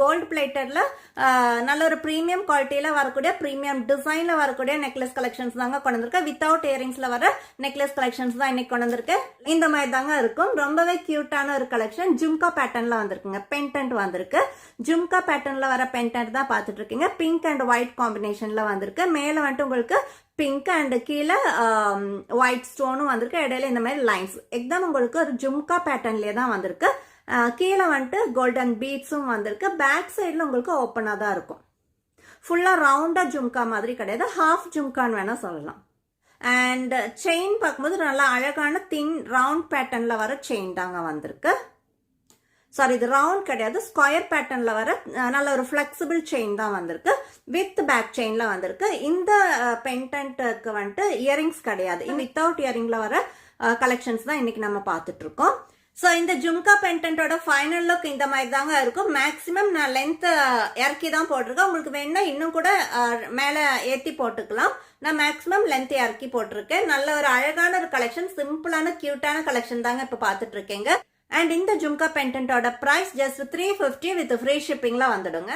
Gold பிளேட்டட்ல நல்ல ஒரு premium குவாலிட்டியில வரக்கூடிய ப்ரீமியம் டிசைன்ல வரக்கூடிய நெக்லஸ் கலெக்ஷன்ஸ் தாங்க கொண்டு வந்திருக்கேன். வித்தவுட் இயரிங்ஸ்ல வர நெக்லஸ் கலெக்ஷன்ஸ் தான் இன்னைக்கு கொண்டு வந்திருக்கேன். இந்த மாதிரி தாங்க இருக்கும். ரொம்பவே கியூட்டான ஒரு கலெக்ஷன். ஜும்கா பேட்டர்ன்ல வந்திருக்குங்க. பென்டன்ட் வந்திருக்கு. ஜும்கா பேட்டர்ன்ல வர பென்டன்ட் தான் பார்த்துட்டு இருக்கீங்க. பிங்க் அண்ட் ஒயிட் காம்பினேஷன்ல வந்திருக்கு. மேல வந்துட்டு உங்களுக்கு பிங்க் அண்ட் கீழே ஒயிட் ஸ்டோனும் வந்திருக்கு. இடையில இந்த மாதிரி லைன்ஸ் எக்ஸாம் உங்களுக்கு ஒரு ஜும்கா பேட்டர்ன்லயே தான் வந்திருக்கு. கீழே வந்துட்டு கோல்டன் பீட்ஸும் வந்திருக்கு. பேக் சைடில் உங்களுக்கு ஓப்பனாக தான் இருக்கும். ஃபுல்லாக ரவுண்டாக ஜும்கா மாதிரி கிடையாது, ஹாஃப் ஜும்கான்னு வேணால் சொல்லலாம். அண்ட் செயின் பார்க்கும்போது நல்லா அழகான தின் ரவுண்ட் பேட்டர்னில் வர செயின் தாங்க வந்திருக்கு. சாரி, இது ரவுண்ட் கிடையாது, ஸ்கொயர் பேட்டர்ன்ல வர நல்ல ஒரு ஃபிளெக்சிபிள் செயின் தான் வந்திருக்கு. வித் பேக் செயின்ல வந்திருக்கு. இந்த பென்டன்ட்டுக்கு வந்துட்டு இயரிங்ஸ் கிடையாது. வித்தவுட் இயரிங்ல வர கலெக்ஷன்ஸ் தான் இன்னைக்கு நம்ம பார்த்துட்டு இருக்கோம். ஸோ இந்த ஜும்கா பென்டன்ட்டோட ஃபைனல் லுக் இந்த மாதிரி தாங்க இருக்கும். மேக்ஸிமம் நான் லென்த் இறக்கி தான் போட்டிருக்கேன். உங்களுக்கு வேணும்னா இன்னும் கூட மேலே ஏற்றி போட்டுக்கலாம். நான் மேக்ஸிமம் லென்த் இறக்கி போட்டிருக்கேன். நல்ல ஒரு அழகான ஒரு கலெக்ஷன், சிம்பிளான கியூட்டான கலெக்ஷன் தாங்க இப்போ பார்த்துட்டு இருக்கீங்க. அண்ட் இந்த ஜும்கா பென்டன்ட்டோட ப்ரைஸ் ஜஸ்ட் 350 வித் ஃப்ரீ ஷிப்பிங்ல வந்துடுங்க.